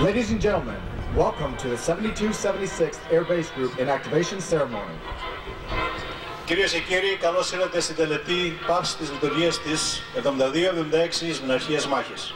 Ladies and gentlemen, welcome to the 7276th Airbase Group Inactivation Ceremony. Κυρίες και κύριοι, καλώς ήρθατε στην τελετή πάυσης της λειτουργίας της 72-76 Μοναρχίας Μάχης.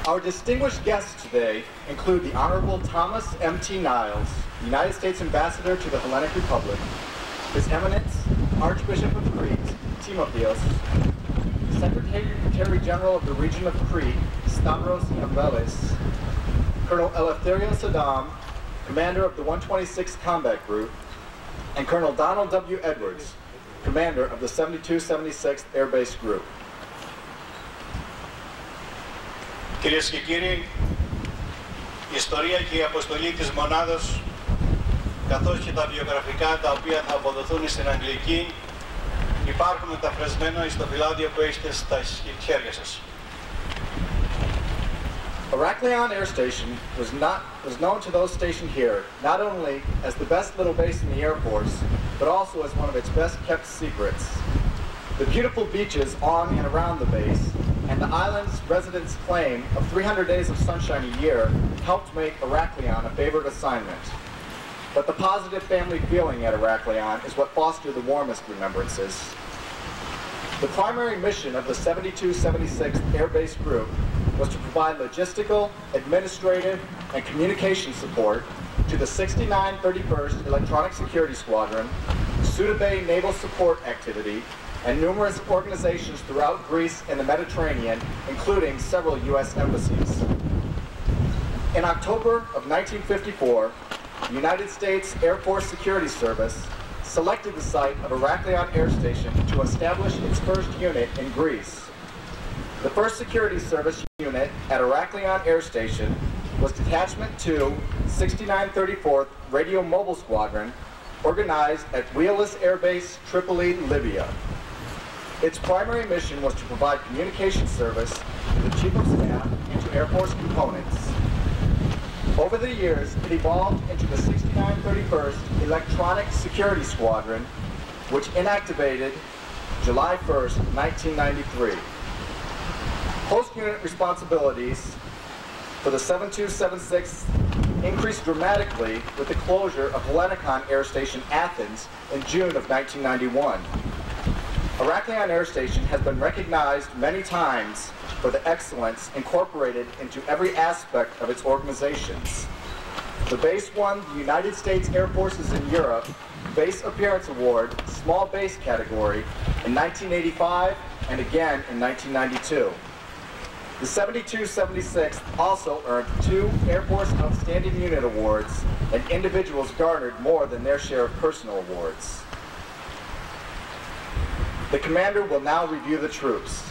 Our distinguished guests today include the Honorable Thomas M.T. Niles, United States Ambassador to the Hellenic Republic, His Eminence, Archbishop of Crete, Timotheos, Secretary General of the Region of Crete, Stavros Ambelis, Colonel Eleftherio Saddam, Commander of the 126th Combat Group, and Colonel Donald W. Edwards, Commander of the 7276th Airbase Group. Κυρίες και κύριοι, η ιστορία και η αποστολή της μονάδος, καθώς και τα βιογραφικά τα οποία θα αποδοθούν στην αγγλική, υπάρχουν μεταφρασμένο στο φυλάδιο που έχετε στα χέρια σας. Iraklion Air Station was known to those stationed here not only as the best little base in the Air Force, but also as one of its best kept secrets. The beautiful beaches on and around the base and the island's residents' claim of 300 days of sunshine a year helped make Iraklion a favorite assignment. But the positive family feeling at Iraklion is what fostered the warmest remembrances. The primary mission of the 7276th Air Base Group was to provide logistical, administrative, and communication support to the 6931st Electronic Security Squadron, Suda Bay Naval Support Activity, and numerous organizations throughout Greece and the Mediterranean, including several U.S. embassies. In October of 1954, the United States Air Force Security Service selected the site of Iraklion Air Station to establish its first unit in Greece. The first security service unit at Iraklion Air Station was Detachment 2, 6934th Radio Mobile Squadron, organized at Wheelus Air Base, Tripoli, Libya. Its primary mission was to provide communication service to the Chief of Staff and to Air Force components. Over the years, it evolved into the 6931st Electronic Security Squadron, which inactivated July 1st, 1993. Post-unit responsibilities for the 7276 increased dramatically with the closure of Helenikon Air Station Athens in June of 1991. Iraklion Air Station has been recognized many times for the excellence incorporated into every aspect of its organizations. The base won the United States Air Forces in Europe Base Appearance Award, Small Base category, in 1985 and again in 1992. The 7276 also earned 2 Air Force Outstanding Unit Awards, and individuals garnered more than their share of personal awards. The commander will now review the troops.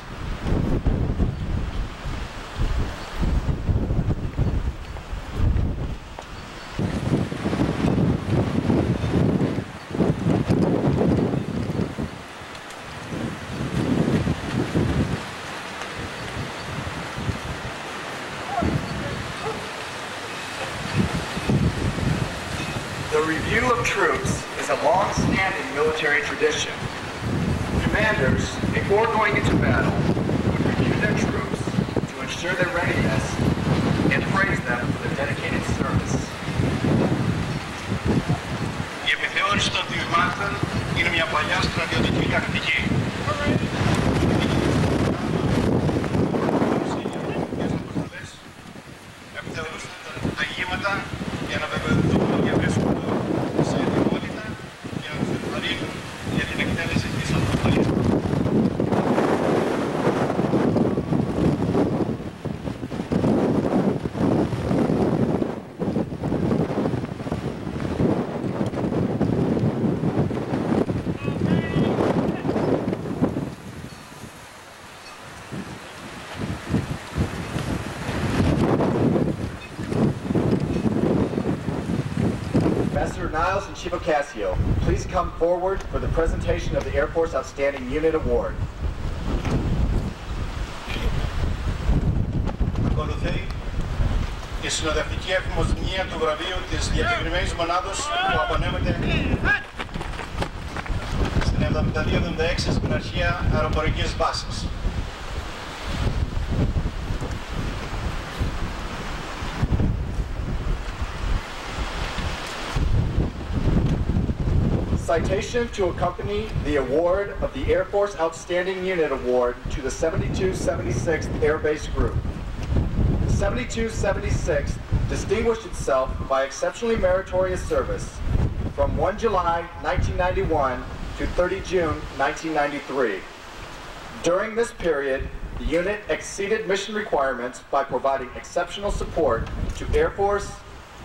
The review of troops is a long-standing military tradition. Commanders, before going into battle, would review their troops to ensure their readiness and praise them for their dedicated service. Η επιθεώρηση των τμήματων είναι μια παλιά στρατιωτική τακτική. Επιθεωρούν τα ηγήματα για να βεβαιωθούν ότι βρίσκονται σε ετοιμότητα για να τους ενθαρρύνουν για την εκτέλεση της αποστολής. Ambassador Niles and Chief Ocasio, please come forward for the presentation of the Air Force Outstanding Unit Award. Ακολουθεί η συνοδευτική εφημοσυνία του βραβείου της διακεκριμένης μονάδος που απονέμεται στην 7276 στην αρχαία αεροπορικής βάσης. Citation to accompany the award of the Air Force Outstanding Unit Award to the 7276th Air Base Group. The 7276th distinguished itself by exceptionally meritorious service from 1 July 1991 to 30 June 1993. During this period, the unit exceeded mission requirements by providing exceptional support to Air Force,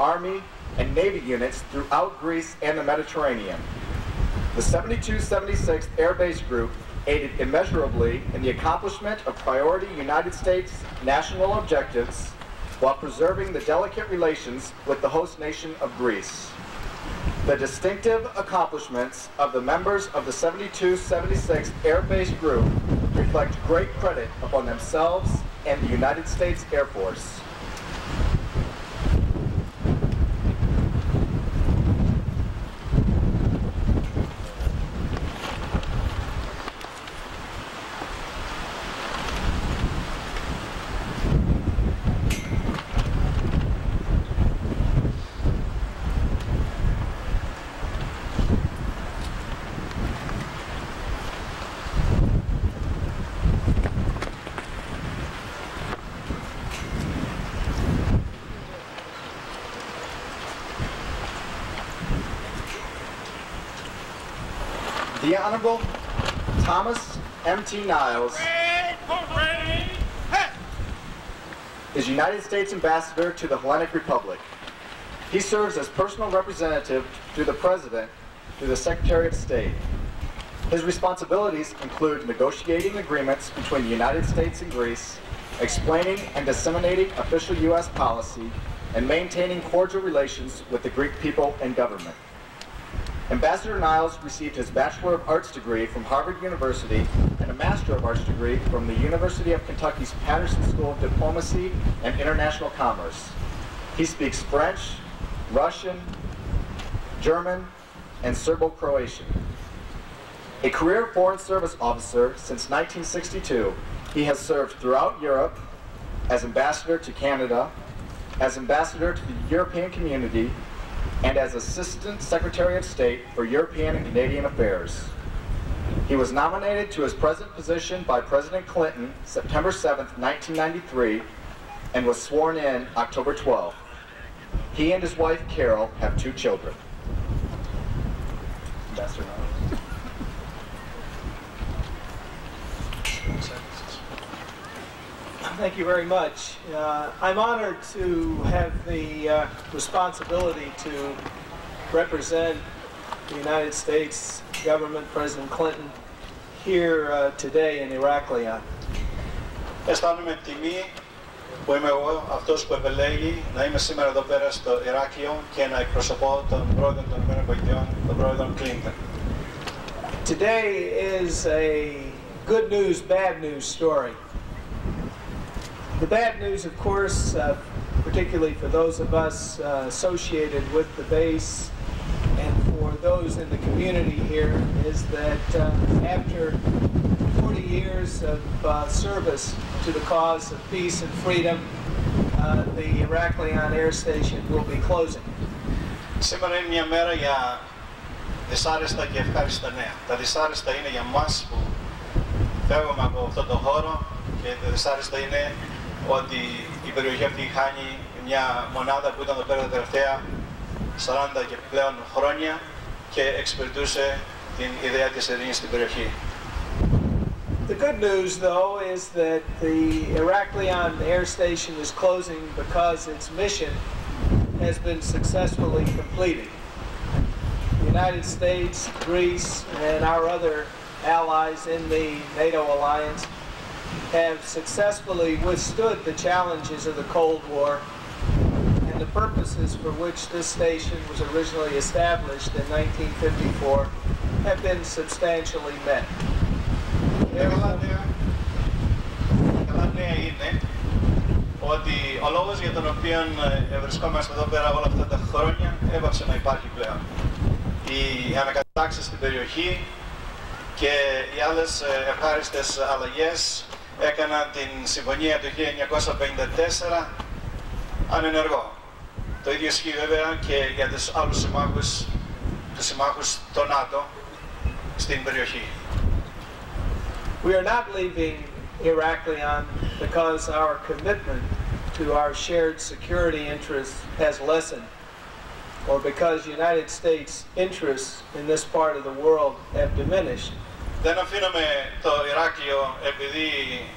Army, and Navy units throughout Greece and the Mediterranean. The 7276th Air Base Group aided immeasurably in the accomplishment of priority United States national objectives while preserving the delicate relations with the host nation of Greece. The distinctive accomplishments of the members of the 7276th Air Base Group reflect great credit upon themselves and the United States Air Force. The Honorable Thomas M.T. Niles is United States Ambassador to the Hellenic Republic. He serves as personal representative to the President through the Secretary of State. His responsibilities include negotiating agreements between the United States and Greece, explaining and disseminating official U.S. policy, and maintaining cordial relations with the Greek people and government. Ambassador Niles received his Bachelor of Arts degree from Harvard University and a Master of Arts degree from the University of Kentucky's Patterson School of Diplomacy and International Commerce. He speaks French, Russian, German, and Serbo-Croatian. A career Foreign Service officer since 1962, he has served throughout Europe as Ambassador to Canada, as Ambassador to the European Community, and as Assistant Secretary of State for European and Canadian Affairs. He was nominated to his present position by President Clinton September 7, 1993, and was sworn in October 12. He and his wife, Carol, have 2 children. Ambassador Niles. Thank you very much. I'm honored to have the responsibility to represent the United States government, President Clinton, here today in Iraklion. Αισθάνομαι τιμή που είμαι εγώ αυτός που επελέγει να είμαι σήμερα εδώ πέρα στο Ηράκλειο και να εκπροσωπώ τον πρόεδρο των ΗΠΑ, τον πρόεδρο Clinton. Today is a good news, bad news story. The bad news, of course, particularly for those of us associated with the base and for those in the community here, is that after 40 years of service to the cause of peace and freedom, the Iraklion Air Station will be closing. Σήμερα είναι μια μέρα για δυσάρεστα και ευχάριστα νέα. Τα δυσάρεστα είναι για μας που φεύγουμε από αυτόν τον χώρο και τα δυσάρεστα είναι ότι η περιοχή αυτή χάνει μια μονάδα που ήταν εδώ πέρα τα τελευταία 40 και πλέον χρόνια και εξυπηρετούσε την ιδέα της ειρήνης στην περιοχή. The good news, though, is that the Iraklion Air Station is closing because its mission has been successfully completed. The United States, Greece, and our other allies in the NATO alliance have successfully withstood the challenges of the Cold War, and the purposes for which this station was originally established in 1954 have been substantially met. Καλά νέα είναι ότι ο λόγος για τον οποίο βρισκόμαστε εδώ πέρα όλα αυτά τα χρόνια έπαψε να υπάρχει πλέον. Οι ανακατάξεις στην περιοχή και οι άλλες ευχάριστες αλλαγές έκαναν την συμφωνία του 1954 ανενεργό. Το ίδιο ισχύει βέβαια και για τους άλλους συμμάχους των ΝΑΤΟ στην περιοχή. We are not leaving Iraklion because our commitment to our shared security interests has lessened, or because United States interests in this part of the world have diminished. Δεν αφήνουμε το Ηράκλειο επειδή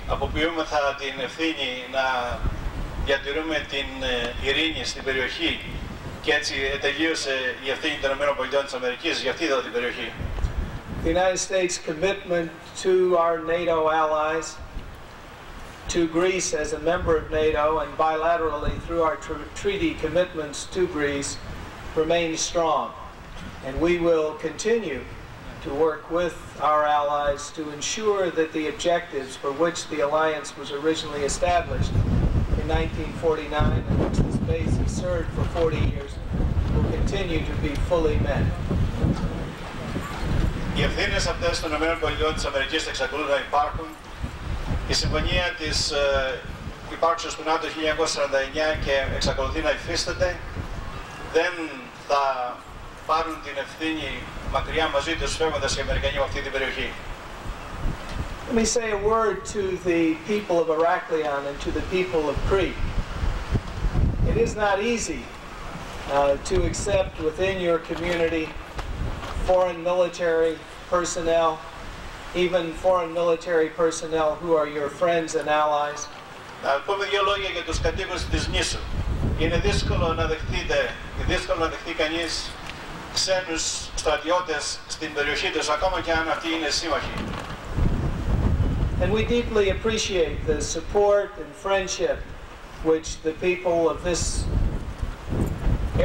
αποποιούμεθα την ευθύνη να διατηρούμε την ειρήνη στην περιοχή και έτσι τελείωσε η ευθύνη των ΗΠΑ για αυτή εδώ την περιοχή. The United States' commitment to our NATO allies, to Greece as a member of NATO, and bilaterally through our treaty commitments to Greece remains strong. And we will continue to work with our allies to ensure that the objectives for which the alliance was originally established in 1949, and which this base has served for 40 years, will continue to be fully met. Οι ευθύνες αυτές των ΗΠΑ θα εξακολουθούν να υπάρχουν. Η συμφωνία της υπάρξεως του ΝΑΤΟ 1949 και εξακολουθεί να υφίσταται. Δεν θα πάρουν την ευθύνη μακριά μαζί τους φεύγοντας οι Αμερικανοί από αυτή την περιοχή. Let me say a word to the people of Iraklion and to the people of Crete. It is not easy to accept within your community foreign military personnel, even foreign military personnel who are your friends and allies. Να πούμε δύο λόγια για τους κατοίκους της νήσου. Είναι δύσκολο να δεχτεί κανείς ξένους στρατιώτες στην περιοχή τους, ακόμα και αν αυτοί είναι σύμμαχοι. And we deeply appreciate the support and friendship which the people of this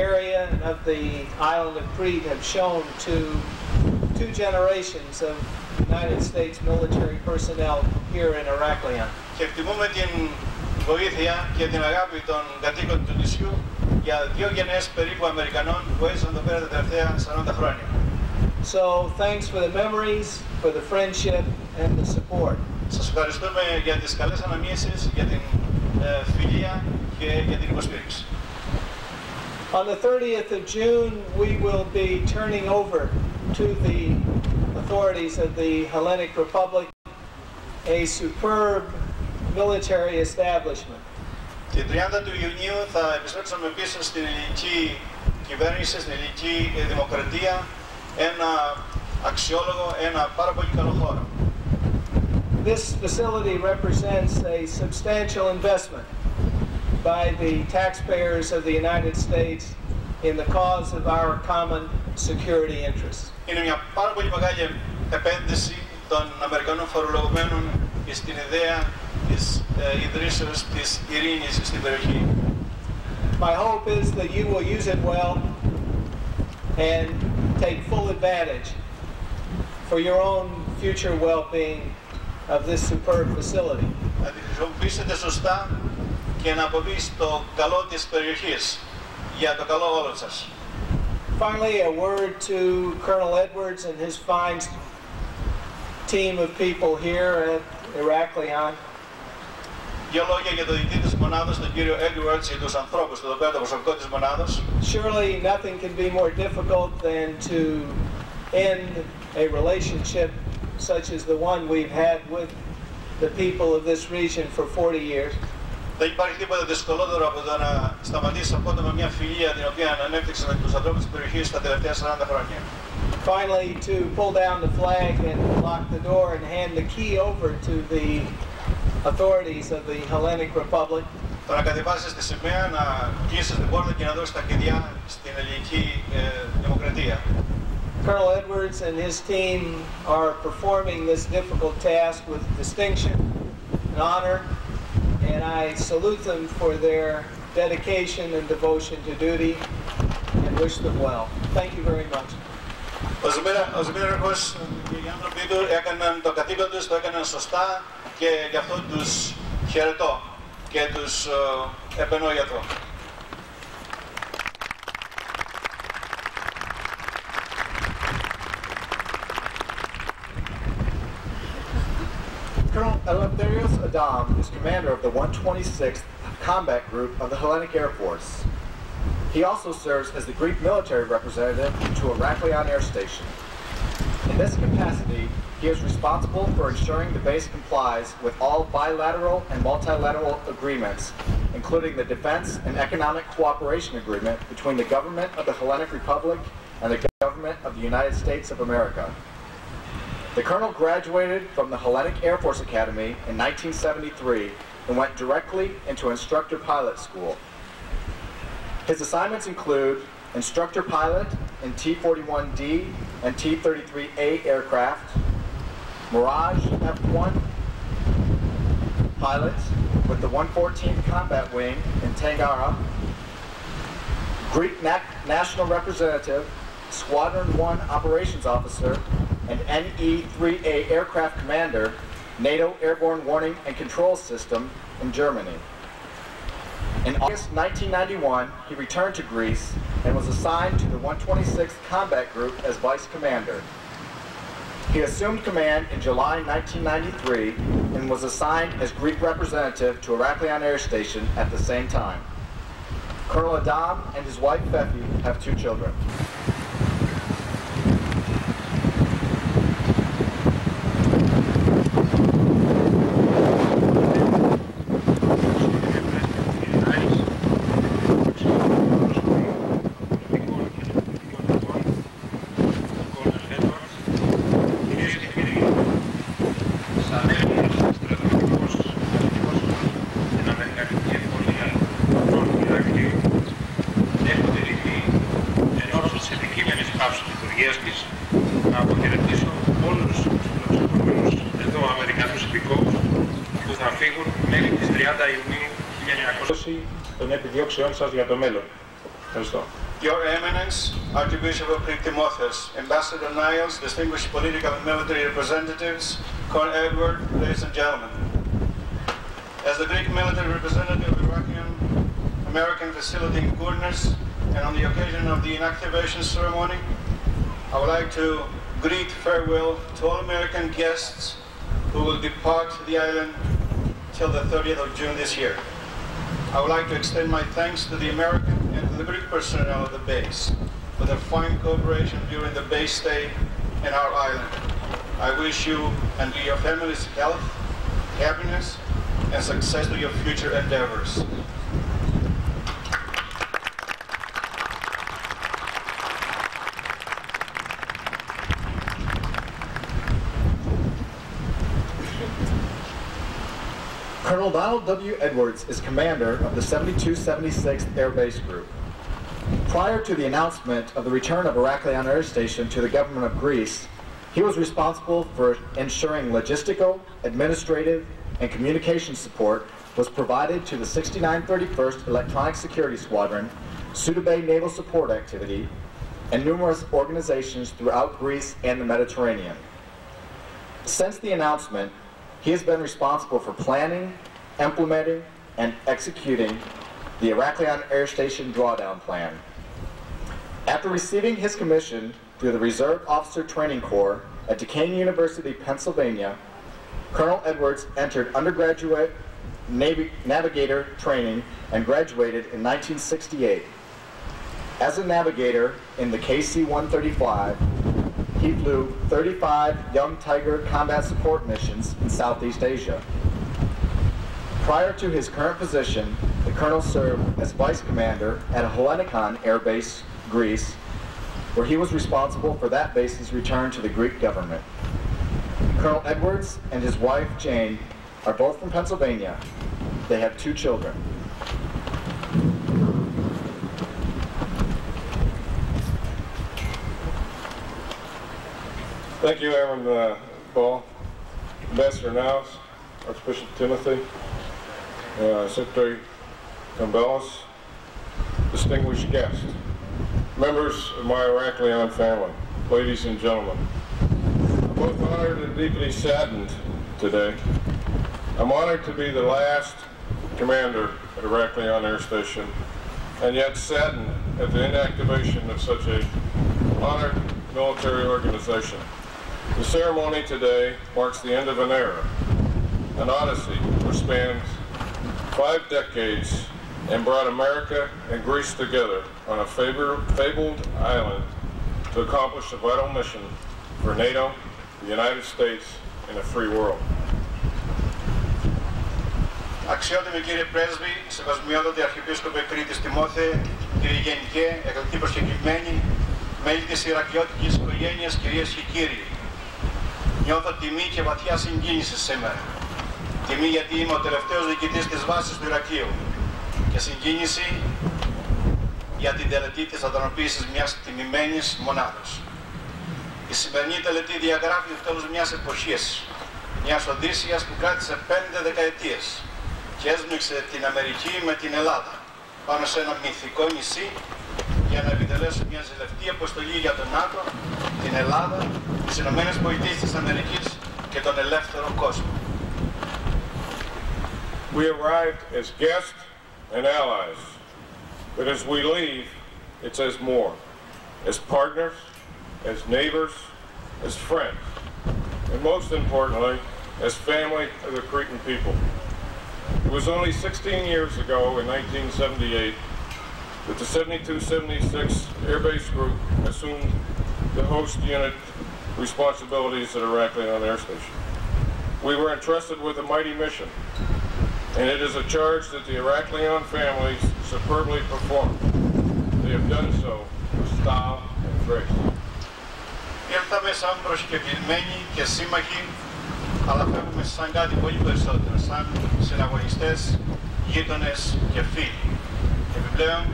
area and of the island of Crete have shown to two generations of United States military personnel here in Iraklion. Και εκτιμούμε την βοήθεια και την αγάπη των κατοίκων του νησιού για δύο γενναίες περίπου Αμερικανών που έζησαν εδώ πέρα τα τελευταία 40 χρόνια. So thanks for the memories, for the friendship and the support. Σας ευχαριστούμε για τις καλές αναμνήσεις, για την φιλία και για την υποστήριξη. On the 30th of June, we will be turning over to the authorities of the Hellenic Republic a superb military establishment. Την 30 του Ιουνίου θα επιστρέψουμε πίσω στην ελληνική κυβέρνηση, στην ελληνική δημοκρατία, ένα αξιόλογο, ένα πάρα πολύ καλό χώρο. This facility represents a substantial investment by the taxpayers of the United States in the cause of our common security interests. Είναι μια πάρα πολύ μεγάλη επένδυση των Αμερικανών φορολογουμένων στην ιδέα της ιδρύσεως της ειρήνης στην περιοχή. My hope is that you will use it well and take full advantage for your own future well-being of this superb facility. Να τη χρησιμοποιήσετε σωστά και να αποβεί στο καλό της περιοχής, για το καλό όλων σας. Finally, a word to Colonel Edwards and his fine team of people here at Iraklion. Δύο λόγια για το διοικητή της μονάδας, τον κύριο Edwards, και τους ανθρώπους του εδώ πέρα, το προσωπικό της μονάδας. Surely nothing can be more difficult than to end a relationship such as the one we've had with the people of this region for 40 years. Δεν υπάρχει τίποτα δυσκολότερο από το να σταματήσει απότομα μια φιλία την οποία ανέπτυξε με τους ανθρώπους της περιοχής τα τελευταία 40 χρόνια. Finally, to pull down the flag and lock the door and hand the key over to the authorities of the Hellenic Republic. Το να κατεβάσεις τη σημαία, να κλείσεις την πόρτα και να δώσεις τα κλειδιά στην ελληνική δημοκρατία. Colonel Edwards and his team are performing this difficult task with distinction and honor, and I salute them for their dedication and devotion to duty and wish them well. Thank you very much. Ο Ζημίρακος και οι άνθρωποι του έκαναν το καθήκον τους, το έκαναν σωστά και γι' αυτό τους χαιρετώ και τους επενώ για αυτό. Colonel Eleftherios Adam is commander of the 126th Combat Group of the Hellenic Air Force. He also serves as the Greek military representative to Iraklion Air Station. In this capacity, he is responsible for ensuring the base complies with all bilateral and multilateral agreements, including the Defense and Economic Cooperation Agreement between the government of the Hellenic Republic and the government of the United States of America. The colonel graduated from the Hellenic Air Force Academy in 1973 and went directly into instructor pilot school. His assignments include instructor pilot in T-41D and T-33A aircraft, Mirage F-1 pilot with the 114th Combat Wing in Tangara, Greek national representative Squadron 1 Operations Officer and NE-3A Aircraft Commander, NATO Airborne Warning and Control System in Germany. In August 1991, he returned to Greece and was assigned to the 126th Combat Group as Vice Commander. He assumed command in July 1993 and was assigned as Greek representative to Iraklion Air Station at the same time. Colonel Adam and his wife Fefi have 2 children. των επιδιώξεών σας για το μέλλον. Ευχαριστώ. Your Eminence, Archbishop of Crete Timotheus, Ambassador Niles, distinguished political and military representatives, Colonel Edward, ladies and gentlemen. As the Greek military representative of the Iraklion American facility in Kournes, and on the occasion of the Inactivation Ceremony, I would like to greet farewell to all American guests who will depart the island till the 30th of June this year. I would like to extend my thanks to the American and to the Greek personnel of the base for their fine cooperation during the base stay in our island. I wish you and to your families health, happiness, and success to your future endeavors. Colonel Donald W. Edwards is commander of the 7276th Air Base Group. Prior to the announcement of the return of Iraklion Air Station to the government of Greece, he was responsible for ensuring logistical, administrative, and communication support was provided to the 6931st Electronic Security Squadron, Suda Naval Support Activity, and numerous organizations throughout Greece and the Mediterranean. Since the announcement, he has been responsible for planning, implementing, and executing the Iraklion Air Station drawdown plan. After receiving his commission through the Reserve Officer Training Corps at Duquesne University, Pennsylvania, Colonel Edwards entered undergraduate navigator training and graduated in 1968. As a navigator in the KC-135, he flew 35 Young Tiger combat support missions in Southeast Asia. Prior to his current position, the colonel served as vice commander at Hellenikon Air Base, Greece, where he was responsible for that base's return to the Greek government. Colonel Edwards and his wife, Jane, are both from Pennsylvania. They have 2 children. Thank you, Airman Paul, Ambassador Niles, Archbishop Timothy, Secretary Gambelis, distinguished guests, members of my Iraklion family, ladies and gentlemen. I'm both honored and deeply saddened today. I'm honored to be the last commander at Iraklion Air Station, and yet saddened at the inactivation of such a honored military organization. The ceremony today marks the end of an era, an odyssey which spans 5 decades and brought America and Greece together on a fabled island to accomplish a vital mission for NATO, the United States, and a free world. Αξιότιμοι κύριε Πρέσβη, Σεβασμιότατη Αρχιεπίσκοπε Κρήτης Τιμόθεε, κύριε Γενικέ, εκλεκτοί προσκεκλημένοι, μέλη της Ηρακλειώτικης οικογένειας, κυρίες και κύριοι. Νιώθω τιμή και βαθιά συγκίνηση σήμερα. Τιμή γιατί είμαι ο τελευταίος διοικητής της βάσης του Ηρακλείου και συγκίνηση για την τελετή της αδρανοποίησης μιας τιμημένης μονάδος. Η σημερινή τελετή διαγράφει το τέλος μιας εποχής, μιας Οδύσσιας που κράτησε 5 δεκαετίες και έσμιξε την Αμερική με την Ελλάδα πάνω σε ένα μυθικό νησί για να επιτελέσουν μια ζηλευτή αποστολή για τον ΝΑΤΟ, την Ελλάδα, τις Ηνωμένες Πολιτείες της Αμερικής και τον ελεύθερο κόσμο. We arrived as guests and allies, but as we leave, it's as more, as partners, as neighbors, as friends, and most importantly, as family of the Cretan people. It was only 16 years ago, in 1978, that the 7276 Airbase Group assumed the host unit responsibilities at Iraklion Air Station. We were entrusted with a mighty mission, and it is a charge that the Iraklion families superbly performed. They have done so with style and grace. Ήρθαμε σαν προσκεκλημένοι και σύμμαχοι, αλλά φεύγουμε σαν κάτι πολύ περισσότερο, σαν συναγωνιστές, γείτονες και φίλοι. Επιπλέον,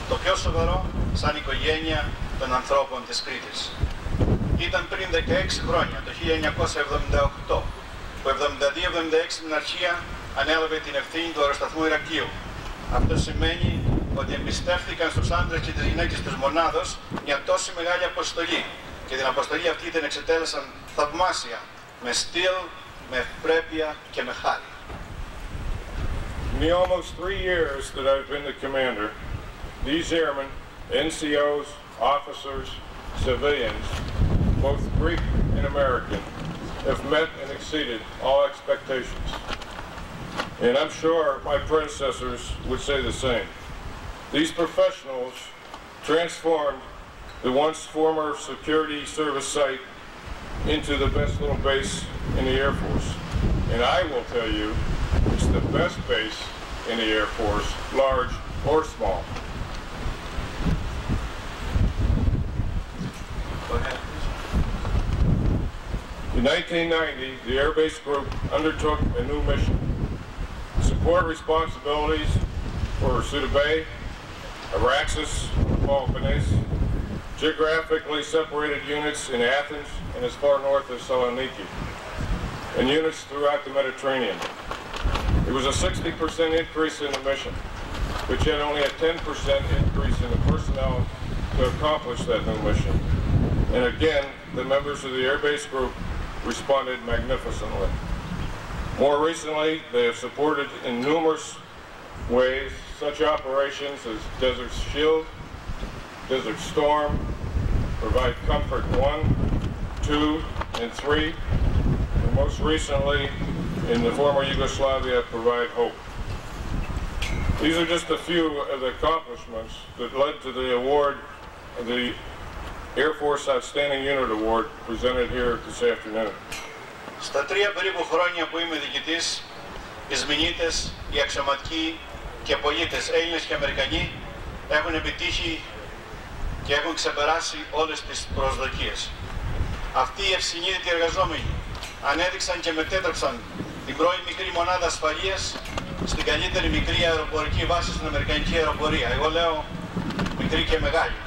το πιο σοβαρό, σαν οικογένεια των ανθρώπων της Κρήτης. Ήταν πριν 16 χρόνια, το 1978, που 72-76 την αρχεία ανέλαβε την ευθύνη του αεροσταθμού Ηρακλείου. Αυτό σημαίνει ότι εμπιστεύτηκαν στους άντρες και τις γυναίκες της μονάδος μια τόση μεγάλη αποστολή και την αποστολή αυτή την εξετέλεσαν θαυμάσια, με στυλ, με ευπρέπεια και με χάρη. In the almost 3 years that I've been the commander, these airmen, NCOs, officers, civilians, both Greek and American, have met and exceeded all expectations. And I'm sure my predecessors would say the same. These professionals transformed the once former security service site into the best little base in the Air Force. And I will tell you, it's the best base in the Air Force, large or small. Go ahead. In 1990, the Air Base Group undertook a new mission. Support responsibilities for Suda Bay, Araxis, Peloponnese, geographically separated units in Athens and as far north as Saloniki, and units throughout the Mediterranean. It was a 60% increase in the mission, which had only a 10% increase in the personnel to accomplish that new mission. And again, the members of the Air Base Group responded magnificently. More recently, they have supported in numerous ways such operations as Desert Shield, Desert Storm, Provide Comfort 1, 2, and 3, and most recently, in the former Yugoslavia, Provide Hope. These are just a few of the accomplishments that led to the award of the Air Force Outstanding Unit Award presented here this afternoon. Στα 3 περίπου χρόνια που είμαι διοικητής, οι σμηνίτες, οι αξιωματικοί και πολίτες, Έλληνες και Αμερικανοί, έχουν επιτύχει και έχουν ξεπεράσει όλες τις προσδοκίες. Αυτοί οι ευσυνείδητοι εργαζόμενοι ανέδειξαν και μετέτρεψαν την πρώην μικρή μονάδα ασφαλείας στην καλύτερη μικρή αεροπορική βάση στην Αμερικανική αεροπορία. Εγώ λέω μικρή και μεγάλη.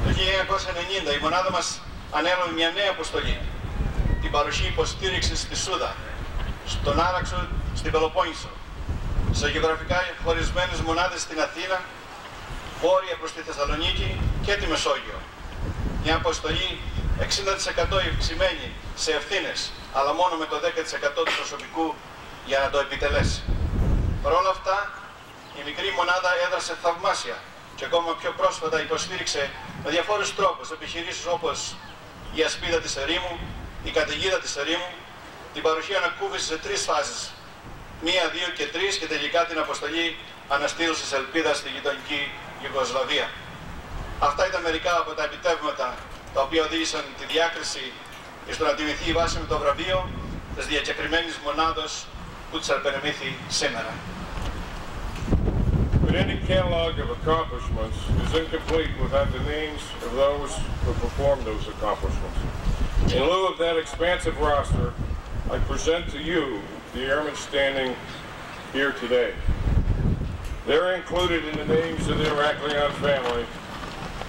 Το 1990 η μονάδα μας ανέλαβε μια νέα αποστολή. Την παροχή υποστήριξης στη Σούδα, στον Άραξο, στην Πελοπόννησο, σε γεωγραφικά χωρισμένες μονάδες στην Αθήνα, βόρεια προς τη Θεσσαλονίκη και τη Μεσόγειο. Μια αποστολή 60% ευξημένη σε ευθύνες, αλλά μόνο με το 10% του προσωπικού για να το επιτελέσει. Παρ' όλα αυτά, η μικρή μονάδα έδρασε θαυμάσια και ακόμα πιο πρόσφατα υποστήριξε με διαφόρους τρόπους επιχειρήσεις όπως η ασπίδα της ερήμου, η καταιγίδα της ερήμου, την παροχή ανακούφισης σε 3 φάσεις, 1, 2 και 3 και τελικά την αποστολή αναστήλωσης ελπίδας στη γειτονική Ιουγκοσλαβία. Αυτά ήταν μερικά από τα επιτεύγματα τα οποία οδήγησαν τη διάκριση στο να τιμηθεί η βάση με το βραβείο της διακεκριμένης μονάδος που της απενεμήθη σήμερα. But any catalog of accomplishments is incomplete without the names of those who performed those accomplishments. In lieu of that expansive roster, I present to you the airmen standing here today. They're included in the names of the Iraklion family,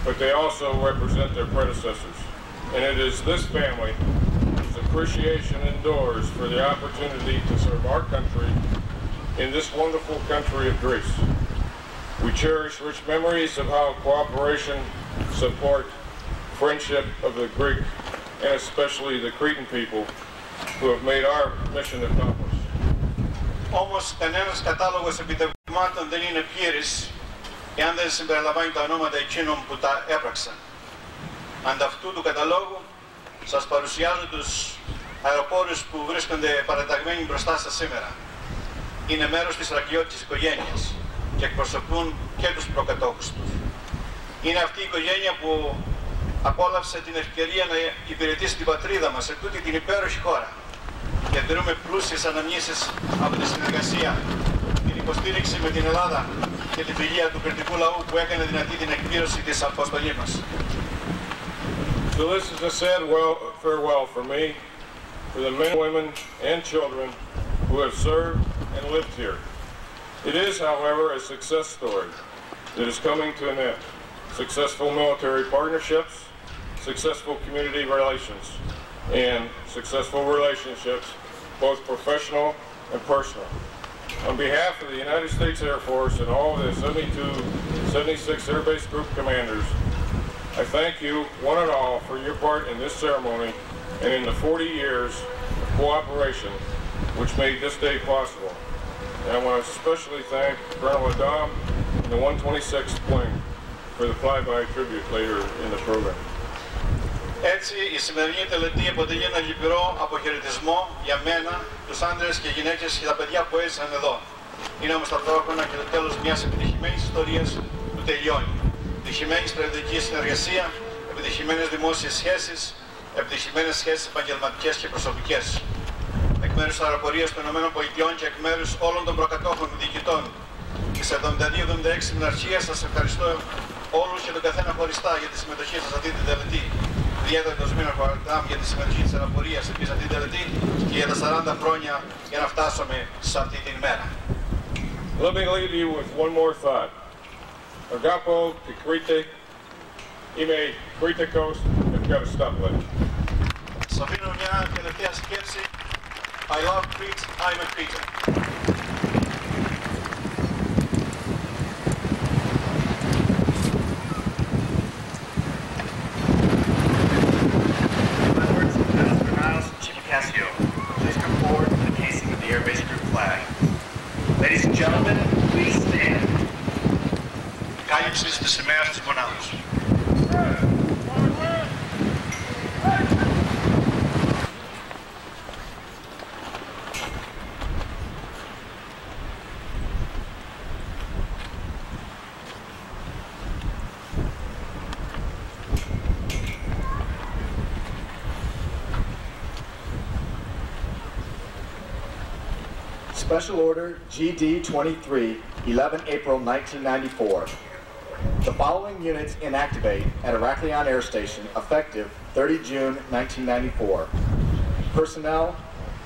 but they also represent their predecessors. And it is this family whose appreciation endures for the opportunity to serve our country in this wonderful country of Greece. We cherish rich memories of how cooperation, support, friendship of the Greek, and especially the Cretan people who have made our mission accomplished. Όμως κανένας κατάλογος επιτευγμάτων δεν είναι πλήρης εάν δεν συμπεριλαμβάνει τα ονόματα εκείνων που τα έπραξαν. Ανταυτού του καταλόγου σας παρουσιάζω τους αεροπόρους που βρίσκονται παραταγμένοι μπροστά σας σήμερα. Είναι μέρος της Ηρακλειώτικης οικογένειας και εκπροσωπούν και τους προκατόχους τους. Είναι αυτή η οικογένεια που απόλαυσε την ευκαιρία να υπηρετήσει την πατρίδα μας σε τούτη την υπέροχη χώρα. Και δίνουμε πλούσιες αναμνήσεις από τη συνεργασία, την υποστήριξη με την Ελλάδα και τη φιλία του κρητικού λαού που έκανε δυνατή την εκπλήρωση της αποστολής μας. So this is a sad farewell for me, for the men, women, and children who have served and lived here. It is, however, a success story that is coming to an end. Successful military partnerships, successful community relations, and successful relationships, both professional and personal. On behalf of the United States Air Force and all of the 76 Air Base Group commanders, I thank you, one and all, for your part in this ceremony and in the 40 years of cooperation which made this day possible. And I want to especially thank Colonel Adam and the 126th plane for the flyby tribute later in the program. Έτσι, η σημερινή τελετή αποτελεί ένα λυπηρό αποχαιρετισμό για μένα, τους άντρες και γυναίκες και τα παιδιά που έζησαν εδώ. Είναι όμως ταυτόχρονα και το τέλος μιας επιτυχημένης ιστορίας που τελειώνει. Επιτυχημένη στρατιωτική συνεργασία, επιτυχημένες δημόσιες σχέσεις, επιτυχημένες σχέσεις επαγγελματικές και προσωπικές. Εκ μέρους της αεροπορίας των ΗΠΑ και εκ μέρους όλων των προκατόχων διοικητών της 72-76 Μηναρχίας, σας ευχαριστώ όλους και τον καθένα χωριστά για τη συμμετοχή σας σε αυτή την τελετή. Ιδιαίτερα τον Σμήνο Χωρατάμ για τη συμμετοχή της αεροπορίας επίσης σε αυτή την τελετή και για τα 40 χρόνια για να φτάσουμε σε αυτή την ημέρα. Let me leave you with one more thought. Agapo to Crete, ime Crete coast, have got a stoplight. Σας αφήνω μια τελευταία σκέψη. I love Crete, I'm a Cretan. Please come forward for the casing of the Air Base Group flag. Ladies and gentlemen, please stand. Κάλυψη της σημαίας της μονάδος. Special Order GD-23, 11 April 1994. The following units inactivate at Iraklion Air Station effective 30 June 1994. Personnel,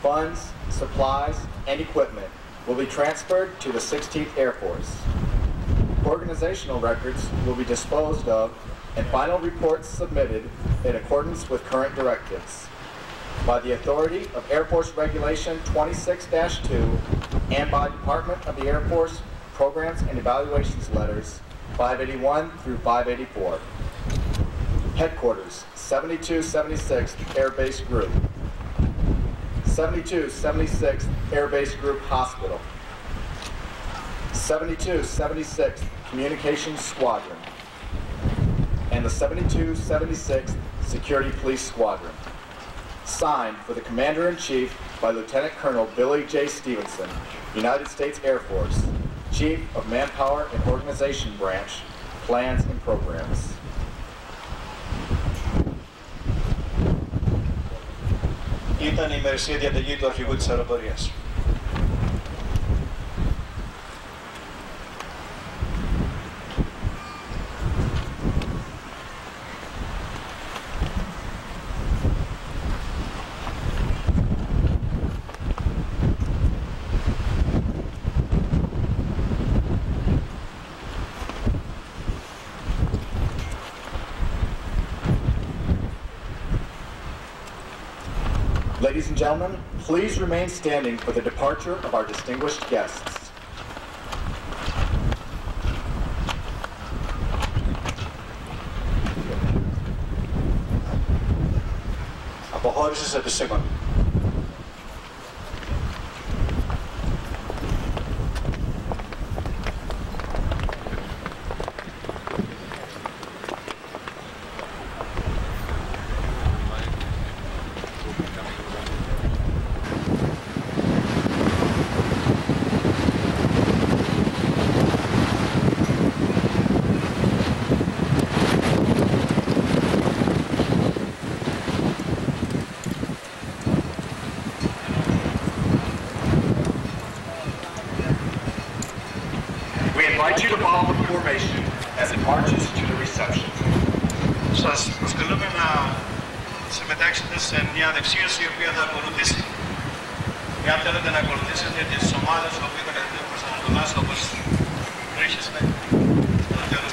funds, supplies, and equipment will be transferred to the 16th Air Force. Organizational records will be disposed of and final reports submitted in accordance with current directives. By the authority of Air Force Regulation 26-2 and by Department of the Air Force Programs and Evaluations Letters 581 through 584. Headquarters, 7276th Air Base Group. 7276th Air Base Group Hospital. 7276th Communications Squadron. And the 7276th Security Police Squadron. Signed for the Commander-in-Chief by Lieutenant Colonel Billy J. Stevenson, United States Air Force, Chief of Manpower and Organization Branch, Plans and Programs. Ήταν η ημερησία διαταγή του αρχηγού της αεροπορίας. Ladies and gentlemen, please remain standing for the departure of our distinguished guests. αποχώρηση σε επισήμανση. Σας προσκαλούμε να συμμετάξετε σε μια δεξίωση η οποία θα ακολουθήσει. Εάν θέλετε να ακολουθήσετε τις ομάδες που έχουν προς Ανατολάς, όπως βρίσκεστε στο τέλος